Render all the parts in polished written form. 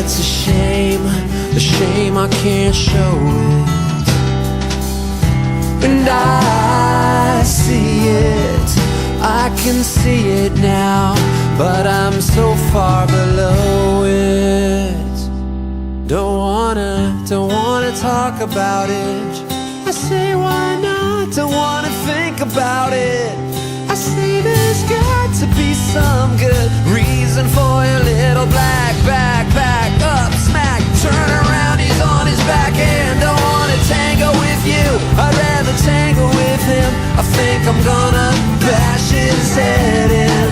it's a shame I can't show it. And I see it, I can see it now, but I'm so far below it. Don't wanna talk about it. I say why not, don't wanna think about it. I say there's got to be some good reason for your little black back up smack. Turn around, he's on his back and don't wanna tango with you. I'd rather tango with him. I think I'm gonna bash his head in.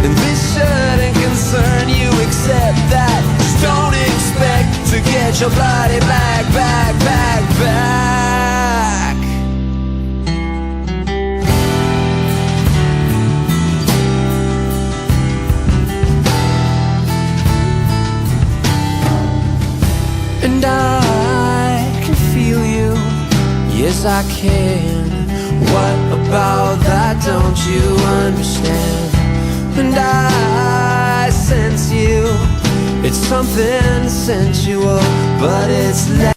And this shouldn't concern you except that just don't expect to get your bloody black back. And I can feel you, yes I can. What about that don't you understand? And I sense you, it's something sensual, but it's